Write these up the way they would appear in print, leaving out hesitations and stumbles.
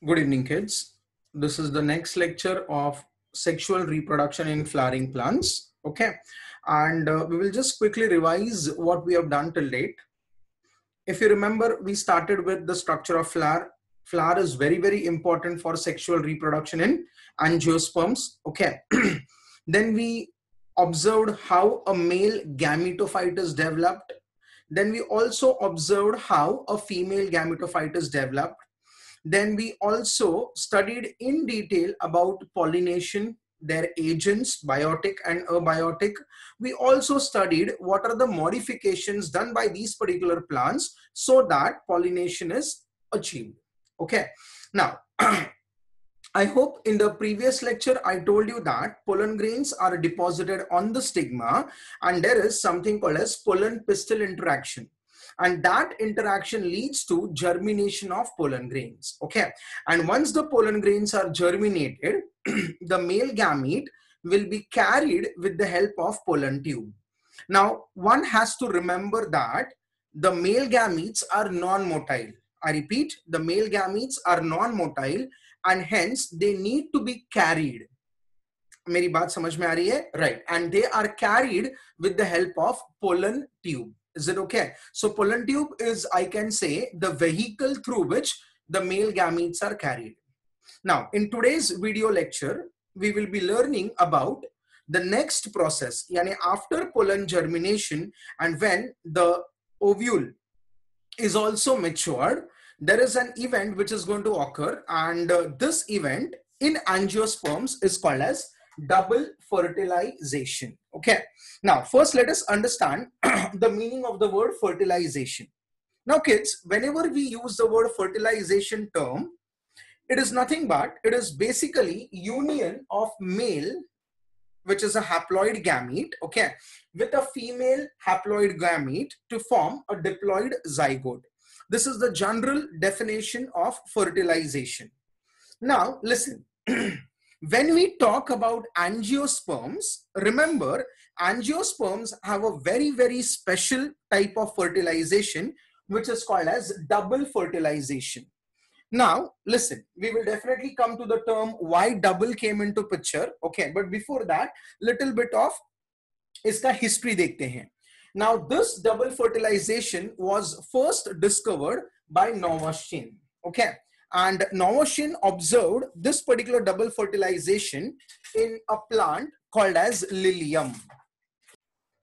Good evening, kids. This is the next lecture of sexual reproduction in flowering plants. Okay, and we will just quickly revise what we have done till date. If you remember, we started with the structure of flower. Flower is very, very important for sexual reproduction in angiosperms. Okay, then we observed how a male gametophyte is developed. Then we also observed how a female gametophyte is developed. Then we also studied in detail about pollination, their agents, biotic and abiotic. We also studied what are the modifications done by these particular plants so that pollination is achieved. Okay. Now, I hope in the previous lecture I told you that pollen grains are deposited on the stigma and there is something called as pollen pistil interaction, and that interaction leads to germination of pollen grains. Okay, and once the pollen grains are germinated the male gamete will be carried with the help of pollen tube. Now one has to remember that the male gametes are non-motile. I repeat, the male gametes are non-motile and hence they need to be carried. मेरी बात समझ में आ रही है? Right. And they are carried with the help of pollen tube. Is it okay? So pollen tube is, I can say, the vehicle through which the male gametes are carried. Now, in today's video lecture, we will be learning about the next process, yani after pollen germination and when the ovule is also matured, there is an event which is going to occur, and this event in angiosperms is called as double fertilization. Okay, now first let us understand the meaning of the word fertilization. Now kids, whenever we use the word fertilization term, it is nothing but it is basically union of male, which is a haploid gamete, okay, with a female haploid gamete to form a diploid zygote. This is the general definition of fertilization. Now listen, when we talk about angiosperms, remember angiosperms have a very, very special type of fertilization which is called as double fertilization. Now listen, we will definitely come to the term why double came into picture, okay, but before that little bit of iska history dekhte hain. Now this double fertilization was first discovered by Novoshin, okay, and Novoshin observed this particular double fertilization in a plant called as lilium.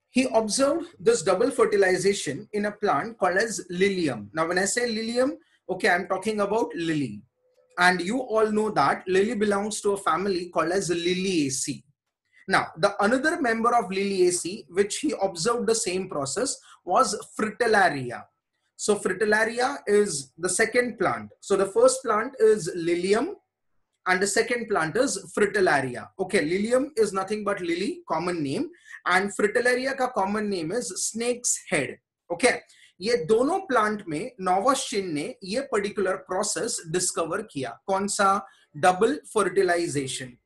He observed this double fertilization in a plant called as lilium. Now when I say lilium, okay, I'm talking about lily, and you all know that lily belongs to a family called as Liliaceae. Now the another member of Liliaceae which he observed the same process was Fritillaria. So Fritillaria is the second plant. So the first plant is lilium and the second plant is Fritillaria. Okay, lilium is nothing but lily, common name, and Fritillaria का common name is snake's head. Okay, ये दोनों plant में नोवोशिन ने ये particular process discover किया. कौन सा? Double fertilisation.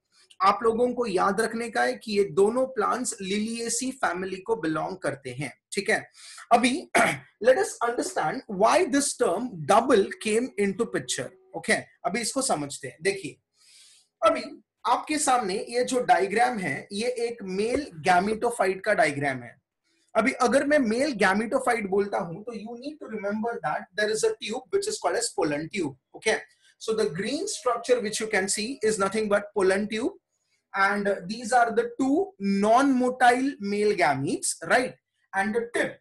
आप लोगों को याद रखने का है कि ये दोनों प्लांट्स लिलिएसी फैमिली को बिलोंग करते हैं. ठीक है, अभी let us understand why this term double came into picture. Okay, अभी इसको समझते हैं. देखिए, अभी आपके सामने ये जो डायग्राम है ये एक मेल गैमेटोफाइट का डायग्राम है. अभी अगर मैं मेल गैमेटोफाइट बोलता हूं तो you need to remember that there is a tube which is called as pollen tube. Okay, so the green structure which you can see is nothing but pollen tube, and these are the two non-motile male gametes, right? And the tip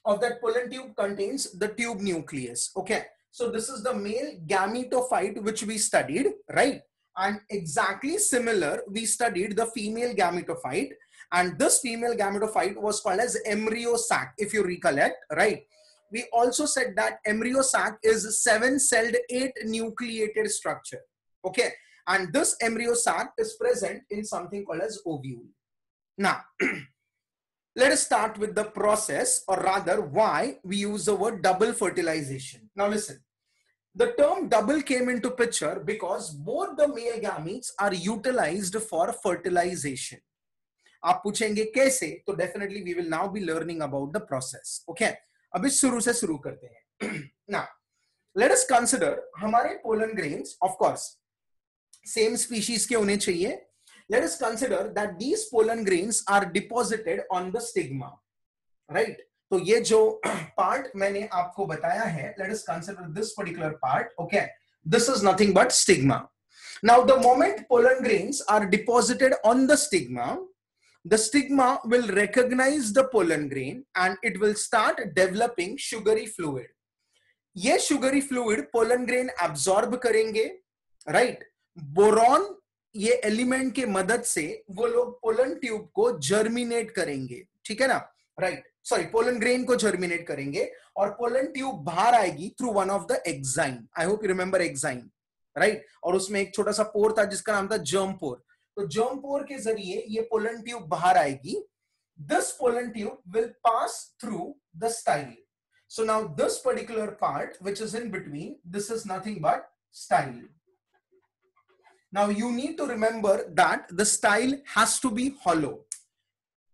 of that pollen tube contains the tube nucleus. Okay, so this is the male gametophyte which we studied, right? And exactly similar we studied the female gametophyte, and this female gametophyte was called as embryo sac, if you recollect, right? We also said that embryo sac is 7-celled 8-nucleated structure. Okay, and this embryo sac is present in something called as ovule. Now let us start with the process, or rather why we use the word double fertilization. Now listen, the term double came into picture because both the male gametes are utilized for fertilization. आप पूछेंगे कैसे, तो definitely we will now be learning about the process. Okay, अभी शुरू से शुरू करते हैं. Now लेट अस कंसिडर हमारे pollen grains of course same species के होने चाहिए. Let us consider that these pollen grains are deposited on the stigma, right. तो ये जो पार्ट मैंने आपको बताया है, let us consider this particular part. Okay, this is nothing but stigma. Now the moment pollen grains are deposited on the stigma, the stigma will recognize the pollen grain and it will start developing sugary fluid. ये sugary fluid pollen grain absorb करेंगे, right? Boron ये element के मदद से वो लोग pollen tube को germinate करेंगे, ठीक है ना, राइट. सॉरी, पोलन ग्रेन को जर्मिनेट करेंगे और पोलन ट्यूब बाहर आएगी through one of the exine. I hope you remember exine, right. और उसमें एक छोटा सा पोर था जिसका नाम था जर्म पोर. तो जर्म पोर के जरिए ये पोलन ट्यूब बाहर आएगी. This pollen tube will pass through the style. So now this particular part which is in between, this is nothing but style. Now you need to remember that the style has to be hollow.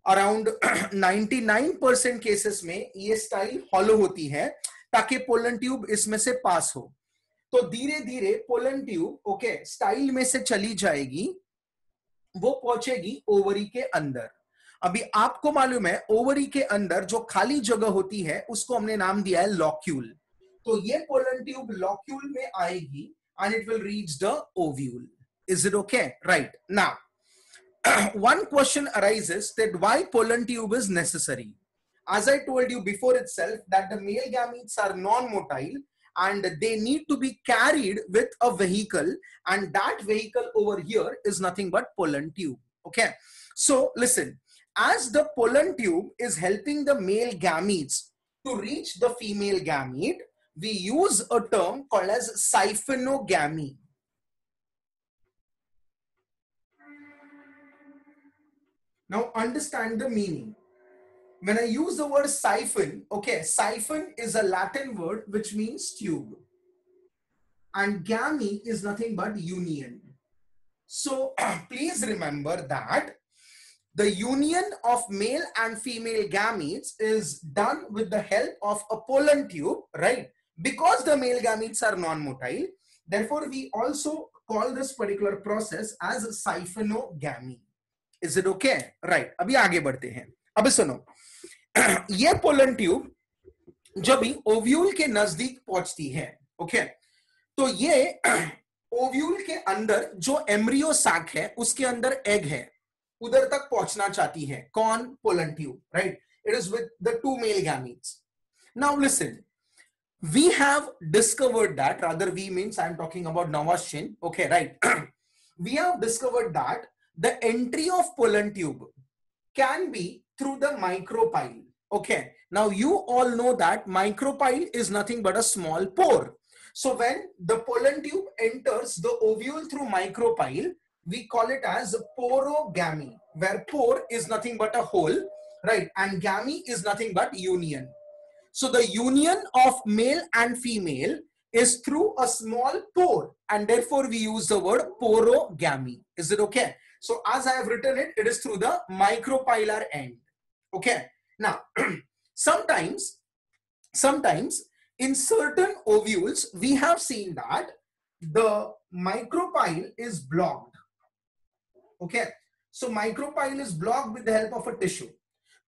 Around 99% cases में ये style hollow होती है ताकि pollen tube इसमें से पास हो. तो धीरे धीरे पोलन ट्यूब ओके स्टाइल में से चली जाएगी, वो पहुंचेगी ओवरी के अंदर. अभी आपको मालूम है ओवरी के अंदर जो खाली जगह होती है उसको हमने नाम दिया है लॉक्यूल. तो ये पोलन ट्यूब लॉक्यूल में आएगी and it will reach the ovule. Is it okay? Right. Now, one question arises that why pollen tube is necessary. As I told you before itself that the male gametes are non-motile and they need to be carried with a vehicle, and that vehicle over here is nothing but pollen tube. Okay, so listen, as the pollen tube is helping the male gametes to reach the female gamete, we use a term called as siphonogamy. Now understand the meaning. When I use the word siphon, okay, siphon is a Latin word which means tube, and gamy is nothing but union. So please remember that the union of male and female gametes is done with the help of a pollen tube, right? Because the male gametes are non-motile, therefore we also call this particular process as siphonogamy. Is it okay? Right. अभी आगे बढ़ते हैं. अभी सुनो, ये pollen tube जब भी ovule के नजदीक पहुंचती है, ओके, तो ये ओव्यूल के अंदर जो एम्ब्रियो सैक है उसके अंदर एग है, उधर तक पहुंचना चाहती है. कौन? Pollen tube, right. It is with the two male gametes. Now listen, we have discovered that, rather we means I am talking about Navashin, okay, right. We have discovered that the entry of pollen tube can be through the micropyle. Okay, now you all know that micropyle is nothing but a small pore. So when the pollen tube enters the ovule through micropyle, we call it as porogamy, where pore is nothing but a hole, right, and gamy is nothing but union. So the union of male and female is through a small pore, and therefore we use the word porogamy. Is it okay? So as I have written it, it is through the micropylar end. Okay. Now, sometimes in certain ovules, we have seen that the micropyle is blocked. Okay. So micropyle is blocked with the help of a tissue.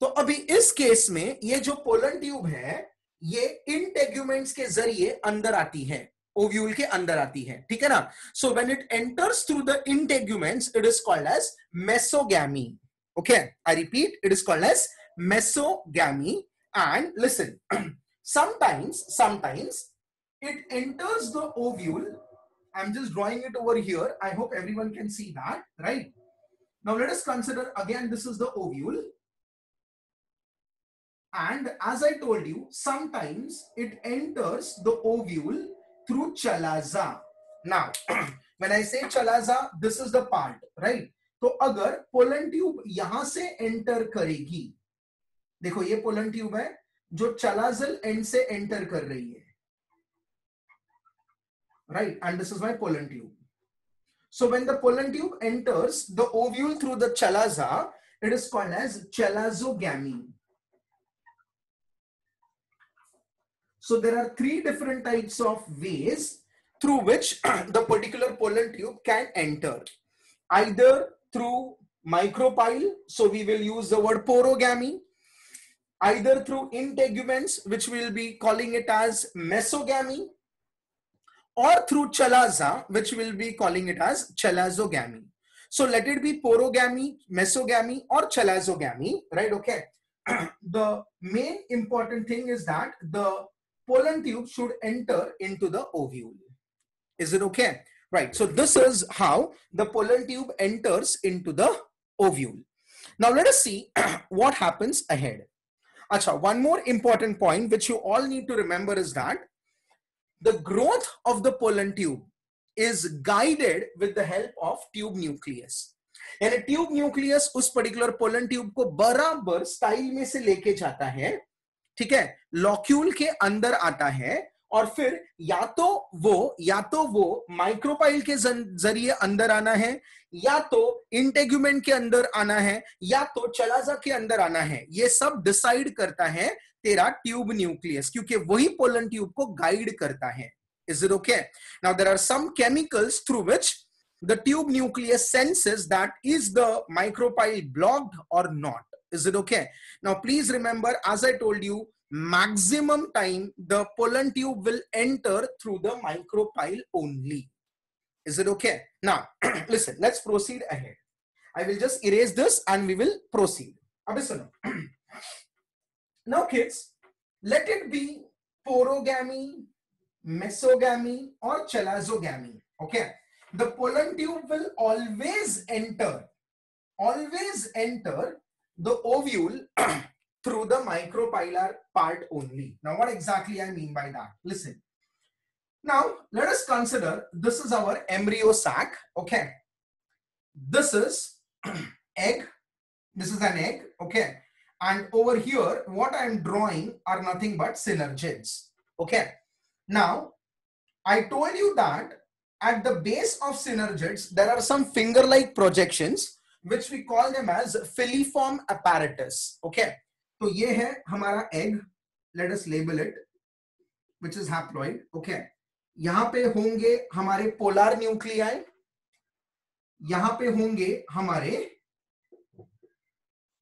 तो अभी इस case में ये जो pollen tube है ये integuments के जरिए अंदर आती है, ओव्यूल के अंदर आती है, ठीक है ना. So when it enters through the integuments it is called as mesogamy. Okay, I repeat, it is called as mesogamy. And listen, sometimes it enters the ovule. I'm just drawing it over here. I hope everyone can see that, right? Now let us consider again, this is the ovule. And as I told you, sometimes it enters the ovule through chalaza. Now, when I say chalaza, this is the part, right? तो अगर pollen tube यहां से enter करेगी, देखो ये pollen tube है जो chalazal end से एंटर कर रही है, right? And this is my pollen tube. So when the pollen tube enters the ovule through the chalaza, it is called as chalazogamy. So there are three different types of ways through which the particular pollen tube can enter. Either through micropyle, so we will use the word porogamy, either through integuments, which we'll be calling it as mesogamy, or through chalaza, which we'll be calling it as chalazogamy. So let it be porogamy, mesogamy, or chalazogamy, right? Okay. The main important thing is that the pollen tube should enter into the ovule. Is it okay? Right. So this is how the pollen tube enters into the ovule. Now let us see what happens ahead. Acha, one more important point which you all need to remember is that the growth of the pollen tube is guided with the help of tube nucleus. यानी tube nucleus उस particular pollen tube को बराबर style में से लेके जाता है, ठीक है, लॉक्यूल के अंदर आता है, और फिर या तो वो माइक्रोपाइल के जरिए अंदर आना है, या तो इंटेग्यूमेंट के अंदर आना है, या तो चलाजा के अंदर आना है. ये सब डिसाइड करता है तेरा ट्यूब न्यूक्लियस, क्योंकि वही पोलन ट्यूब को गाइड करता है. Is it okay? Now there are some chemicals through which the tube nucleus senses that is the micropyle blocked or not. Is it okay? Now please remember, as I told you, maximum time the pollen tube will enter through the micropyle only. Is it okay? Now listen, let's proceed ahead. I will just erase this and we will proceed. Now kids, let it be porogamy, mesogamy, or chalazogamy. Okay, the pollen tube will always enter the ovule through the micropylar part only. Now what exactly I mean by that? Listen. Now let us consider this is our embryo sac. Okay, this is egg. This is an egg. Okay, and over here what I am drawing are nothing but synergids. Okay, now I told you that at the base of synergids there are some finger-like projections which we call them as filiform apparatus. Okay, तो ये है हमारा egg. Let us label it, which is haploid. Okay, यहां पे होंगे हमारे polar nuclei, यहां पे होंगे हमारे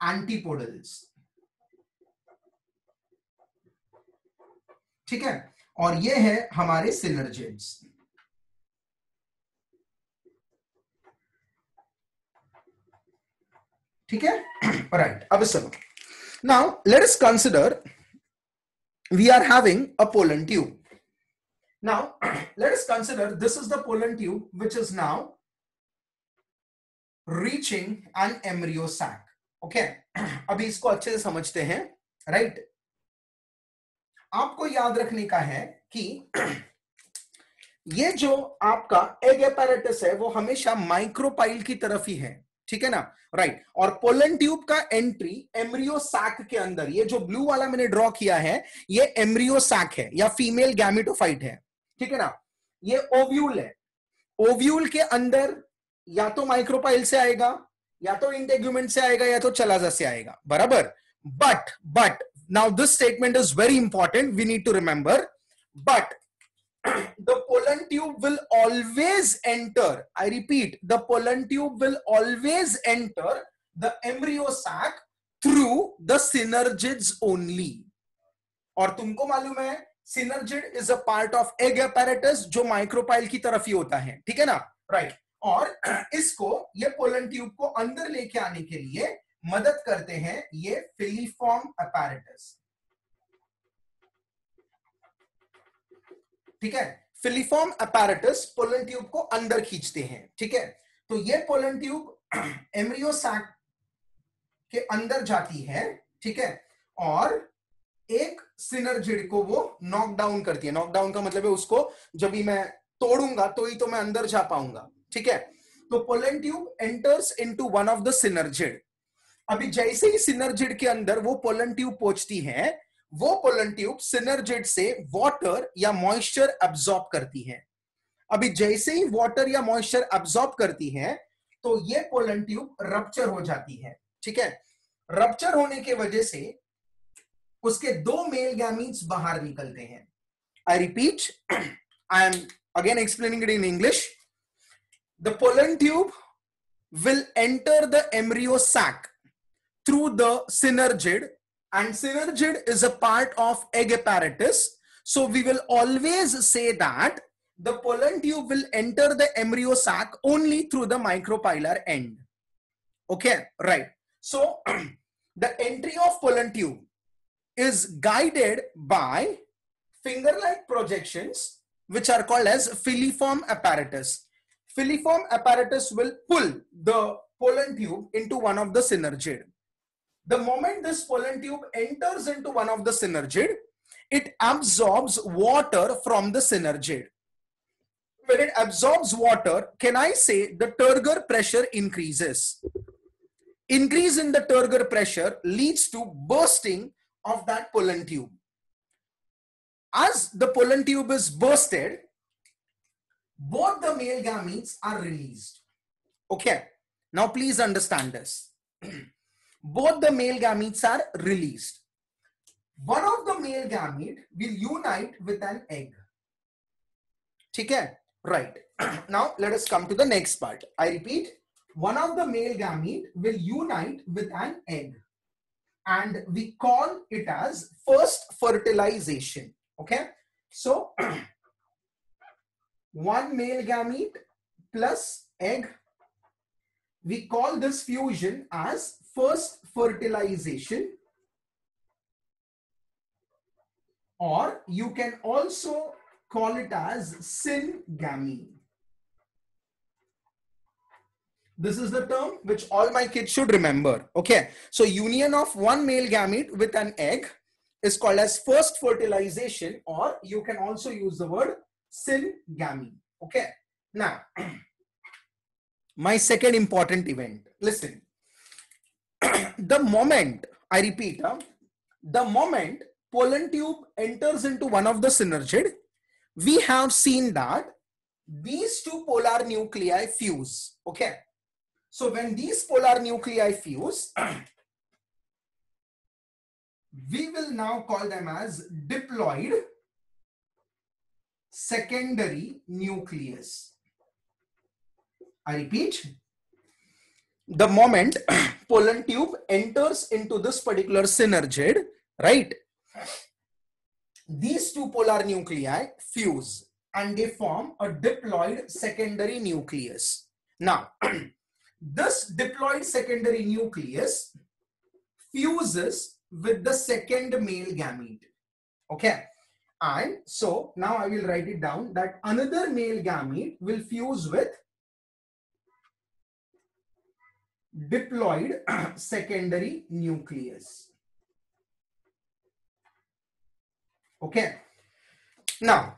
एंटीपोडल्स. ठीक है, और ये है हमारे सिनर्जिड्स. ठीक है, राइट. अब सुनो. Now let us consider we are having a pollen tube. Now let us consider this is the pollen tube which is now reaching an embryo sac. Okay, अभी इसको अच्छे से समझते हैं, right? आपको याद रखने का है कि ये जो आपका एग एपैरेटस है वो हमेशा माइक्रोपाइल की तरफ ही है. ठीक है ना, राइट. और पोलन ट्यूब का एंट्री एम्ब्रियो सैक के अंदर, ये जो ब्लू वाला मैंने ड्रॉ किया है ये एम्ब्रियो सैक है या फीमेल गैमेटोफाइट है. ठीक है ना, ये ओव्यूल है. ओव्यूल के अंदर या तो माइक्रोपाइल से आएगा, या तो इंटेग्यूमेंट से आएगा, या तो चलाजा से आएगा. बराबर. But now this statement is very important, we need to remember, but the pollen tube will always enter, I repeat, the pollen tube will always enter the embryo sac through the synergids only. और तुमको मालूम है synergid is a part of egg apparatus जो micropyle की तरफ ही होता है. ठीक है ना, राइट. और इसको ये पोलन ट्यूब को अंदर लेके आने के लिए मदद करते हैं ये फिलीफॉर्म apparatus. ठीक है, फिलीफॉर्म apparatus पोलन ट्यूब को अंदर खींचते हैं. ठीक है, तो ये पोलन ट्यूब एम्ब्रियो सैक के अंदर जाती है. ठीक है, और एक सिनर्जिड को वो नॉक डाउन करती है. नॉक डाउन का मतलब है उसको जब भी मैं तोड़ूंगा तो ही तो मैं अंदर जा पाऊंगा. ठीक है, तो pollen tube enters into one of the synergid. अभी जैसे ही सिनर्जिड के अंदर वो पोलन ट्यूब पहुंचती है, वो पोलन ट्यूब सिनर्जिड से वाटर या मॉइस्चर एब्जॉर्ब करती है. अभी जैसे ही वाटर या मॉइस्चर एब्जॉर्ब करती है तो ये पोलन ट्यूब रप्चर हो जाती है. ठीक है, रप्चर होने के वजह से उसके दो मेल गैमीट्स बाहर निकलते हैं. I repeat, I am again explaining it in English. The pollen tube will enter the embryo sac through the synergid, and synergid is a part of egg apparatus. So we will always say that the pollen tube will enter the embryo sac only through the micropylar end. Okay, right. So the entry of pollen tube is guided by finger-like projections, which are called as filiform apparatus. Filiform apparatus will pull the pollen tube into one of the synergid. The moment this pollen tube enters into one of the synergid, it absorbs water from the synergid. When it absorbs water, can I say the turgor pressure increases? Increase in the turgor pressure leads to bursting of that pollen tube. As the pollen tube is bursted, both the male gametes are released. Okay, now please understand this. Both the male gametes are released. One of the male gamete will unite with an egg. Okay, right. Now let us come to the next part. I repeat, one of the male gamete will unite with an egg, and we call it as first fertilization. Okay, so one male gamete plus egg, we call this fusion as first fertilization, or you can also call it as syngamy. This is the term which all my kids should remember. Okay, so union of one male gamete with an egg is called as first fertilization, or you can also use the word syngamy. Okay, now my second important event. Listen, the moment, I repeat, the moment pollen tube enters into one of the synergid, we have seen that these two polar nuclei fuse. Okay, so when these polar nuclei fuse, we will now call them as diploid secondary nucleus. I repeat, the moment pollen tube enters into this particular synergid, right, these two polar nuclei fuse and they form a diploid secondary nucleus. Now, this diploid secondary nucleus fuses with the second male gamete. Okay, and so now I will write it down that another male gamete will fuse with diploid secondary nucleus. Okay, now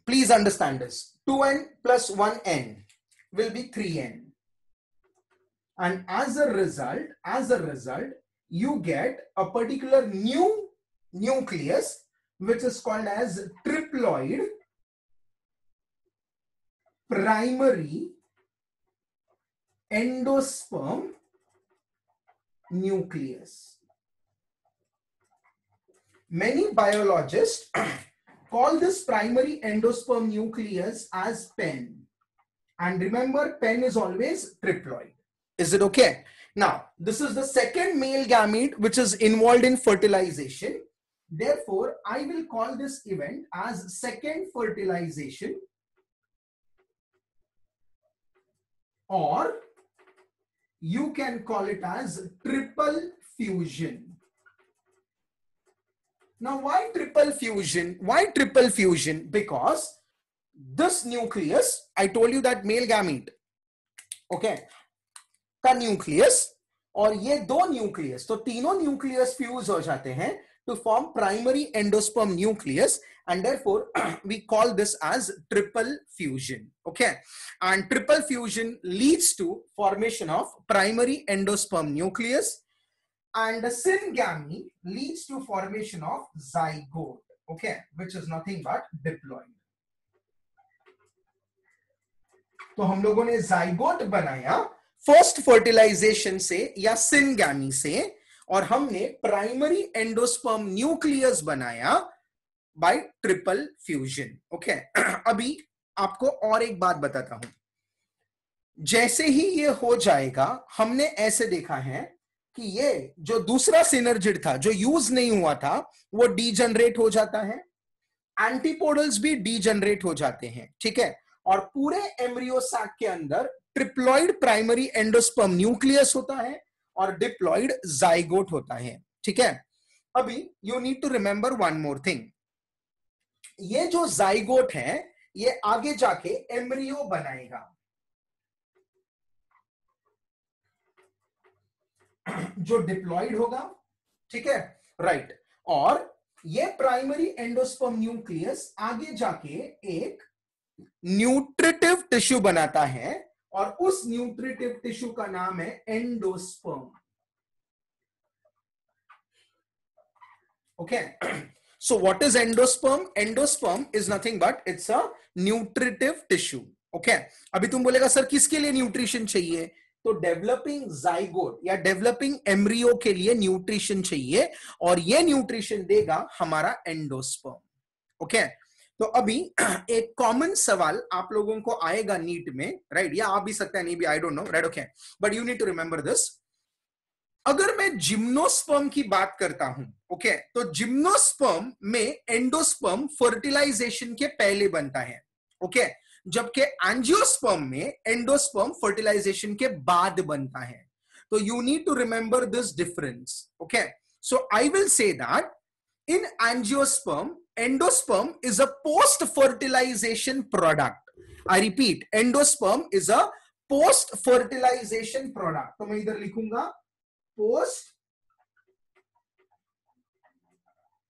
please understand this. 2n plus 1n will be 3n, and as a result you get a particular new nucleus which is called as triploid primary endosperm nucleus. Many biologists call this primary endosperm nucleus as pen, and remember, pen is always triploid. Is it okay? Now, this is the second male gamete which is involved in fertilization. Therefore, I will call this event as second fertilization, or you can call it as triple fusion. Now, why triple fusion? Why triple fusion? Because this nucleus, I told you that male gamete, okay, का nucleus और ये दो nucleus, तो तीनों nucleus fuse हो जाते हैं to form primary endosperm nucleus, and therefore we call this as triple fusion. Okay, and triple fusion leads to formation of primary endosperm nucleus, and the syngamy leads to formation of zygote. Okay, which is nothing but diploid. तो हम लोगों ने zygote बनाया first fertilisation से या syngamy से, और हमने प्राइमरी एंडोस्पर्म न्यूक्लियस बनाया बाय ट्रिपल फ्यूजन। ओके, अभी आपको और एक बात बताता हूं। जैसे ही ये हो जाएगा, हमने ऐसे देखा है कि ये जो दूसरा सिनर्जिड था जो यूज नहीं हुआ था वो डीजनरेट हो जाता है, एंटीपोडल्स भी डीजनरेट हो जाते हैं, ठीक है। और पूरे एम्ब्रियो सैक के अंदर ट्रिप्लॉइड प्राइमरी एंडोस्पर्म न्यूक्लियस होता है और डिप्लॉइड जाइगोट होता है, ठीक है। अभी you need to remember one more thing, ये जो जाइगोट है ये आगे जाके एम्ब्रियो बनाएगा, जो डिप्लॉइड होगा, ठीक है, राइट। और ये प्राइमरी एंडोस्पर्म न्यूक्लियस आगे जाके एक न्यूट्रिटिव टिश्यू बनाता है और उस न्यूट्रिटिव टिश्यू का नाम है endosperm. Okay, so what is endosperm? Endosperm is nothing but it's a nutritive tissue. Okay, अभी तुम बोलेगा सर किसके लिए न्यूट्रिशन चाहिए, तो डेवलपिंग जाइगोट या डेवलपिंग एम्ब्रियो के लिए न्यूट्रिशन चाहिए और ये न्यूट्रिशन देगा हमारा एंडोस्पर्म। ओके, तो अभी एक कॉमन सवाल आप लोगों को आएगा नीट में, राइट, या आ भी सकता है नहीं भी, I don't know, right, okay, but you need to remember this. अगर मैं जिम्नोस्पर्म की बात करता हूं, ओके, तो जिम्नोस्पर्म में एंडोस्पर्म फर्टिलाइजेशन के पहले बनता है, ओके, जबकि एंजियोस्पर्म में एंडोस्पर्म फर्टिलाइजेशन के बाद बनता है। तो you need to remember this difference. Okay, so I will say that in angiosperm endosperm is a post fertilisation product. I repeat, endosperm is a post fertilisation product. तो मैं इधर लिखूंगा post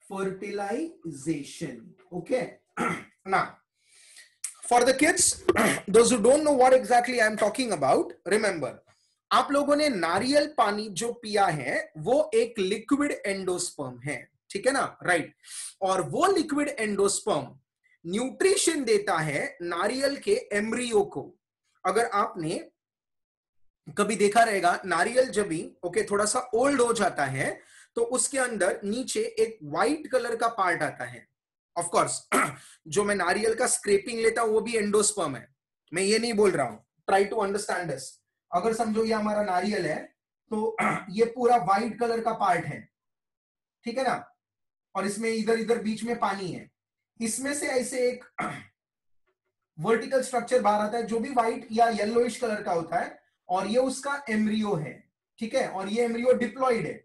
fertilization. Okay, now for the kids, those who don't know what exactly I am talking about, remember, आप लोगों ने नारियल पानी जो पिया है वो एक लिक्विड एंडोस्पर्म है, ठीक है ना, राइट। और वो लिक्विड एंडोस्पर्म न्यूट्रिशन देता है नारियल के एम्ब्रियो को। अगर आपने कभी देखा रहेगा, नारियल जब भी ओके थोड़ा सा ओल्ड हो जाता है तो उसके अंदर नीचे एक व्हाइट कलर का पार्ट आता है। ऑफ कोर्स जो मैं नारियल का स्क्रैपिंग लेता हूं वो भी एंडोस्पर्म है, मैं ये नहीं बोल रहा हूं, ट्राई टू अंडरस्टैंड दिस। अगर समझो ये हमारा नारियल है तो ये पूरा व्हाइट कलर का पार्ट है, ठीक है ना, और इसमें इधर इधर बीच में पानी है, इसमें से ऐसे एक वर्टिकल स्ट्रक्चर बाहर आता है जो भी व्हाइट या येलोइश कलर का होता है और ये उसका एम्ब्रियो है, ठीक है, और ये एम्ब्रियो डिप्लॉइड है।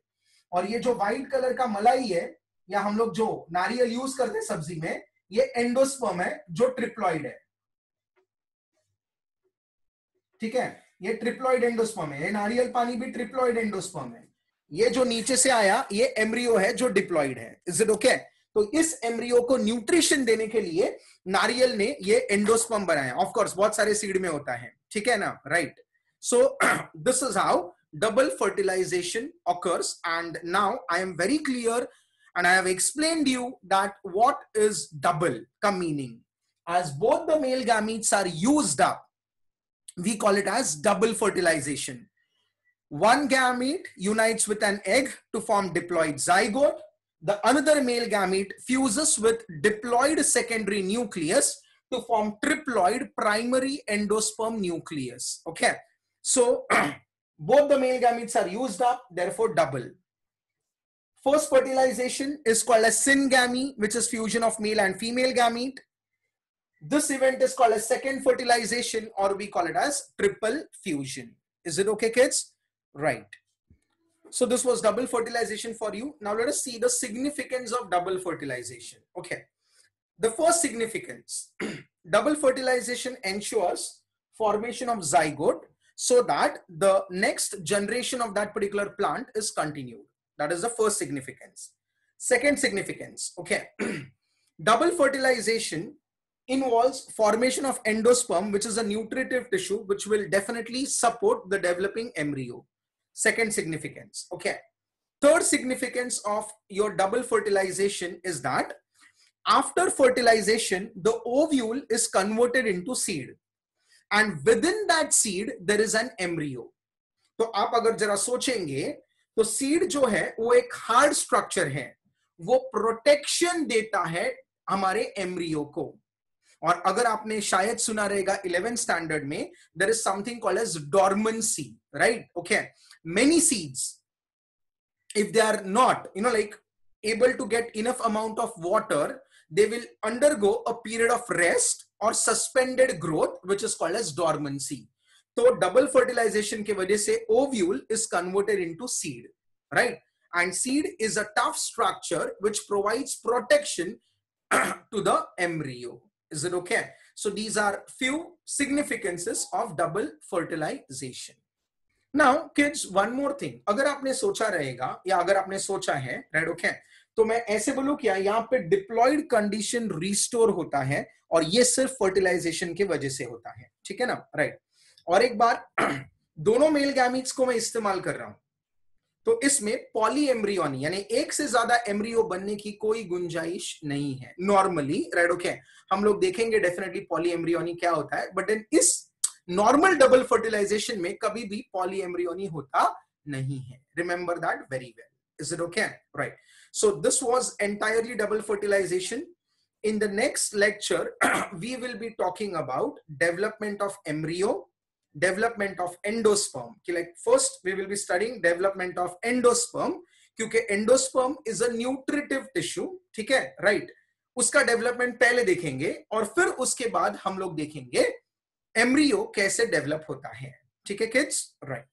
और ये जो व्हाइट कलर का मलाई है या हम लोग जो नारियल यूज करते हैं सब्जी में, ये एंडोस्पर्म है जो ट्रिप्लॉइड है, ठीक है, ये ट्रिप्लॉइड एंडोस्पर्म है। ये नारियल पानी भी ट्रिप्लॉइड एंडोस्पर्म है। ये जो नीचे से आया ये एम्ब्रियो है जो डिप्लॉइड है। Is it okay? तो इस एम्ब्रियो को न्यूट्रिशन देने के लिए नारियल ने ये एंडोस्पर्म बनाया। ऑफ कोर्स बहुत सारे सीड में होता है, ठीक है ना, right. So this is how double fertilization occurs, and now I am very clear and I have explained you that what is double ka meaning. As both the male gametes are used up, we call it as double fertilization. One gamete unites with an egg to form diploid zygote. The another male gamete fuses with diploid secondary nucleus to form triploid primary endosperm nucleus. Okay. So both the male gametes are used up, therefore double. First fertilization is called as syngamy, which is fusion of male and female gamete. This event is called as second fertilization, or we call it as triple fusion. Is it okay, kids? Right. So this was double fertilization for you. Now let us see the significance of double fertilization. Okay. The first significance, double fertilization ensures formation of zygote, so that the next generation of that particular plant is continued. That is the first significance. Second significance, okay. Double fertilization involves formation of endosperm, which is a nutritive tissue, which will definitely support the developing embryo. Second significance, okay. Third significance of your double fertilization is that after fertilization, the ovule is converted into seed. And within that seed there is an embryo. तो आप अगर जरा सोचेंगे तो seed जो है वो एक हार्ड स्ट्रक्चर है, वो प्रोटेक्शन देता है हमारे एम्ब्रियो को। और अगर आपने शायद सुना रहेगा 11th स्टैंडर्ड में, there is something called as dormancy, right? Okay, many seeds, if they are not, like able to get enough amount of water, they will undergo a period of rest or suspended growth, which is called as dormancy. So double fertilization के वजह से ovule is converted into seed, right? And seed is a tough structure which provides protection to the embryo. Is it okay? So these are few significances of double fertilization. Now kids, one more thing, अगर आपने सोचा रहेगा या अगर आपने सोचा है, right, okay, तो मैं ऐसे बोलूं क्या, यहाँ पे डिप्लॉयड कंडीशन रिस्टोर होता है और ये सिर्फ फर्टिलाइजेशन की वजह से होता है, ठीक है ना, राइट? और एक बार दोनों मेल गैमीट्स को मैं इस्तेमाल कर रहा हूं, तो इसमें पॉली एम्ब्रियोनी यानी एक से ज्यादा एम्ब्रियो बनने की कोई गुंजाइश नहीं है नॉर्मली, राइट, ओके? हम लोग देखेंगे डेफिनेटली पॉली एम्ब्रियोनी क्या होता है, बट इन इस नॉर्मल डबल फर्टिलाइजेशन में कभी भी पॉली एम्ब्रियोनी होता नहीं है. Remember that very well. Is it okay? Right. So this was entirely double fertilization. In the next lecture, we will be talking about development of embryo, development of endosperm. Like first, we will be studying development of endosperm, क्योंकि endosperm is a nutritive tissue, ठीक है, right? उसका development पहले देखेंगे और फिर उसके बाद हम लोग देखेंगे एम्ब्रियो कैसे डेवलप होता है. ठीक है किड्स, राइट?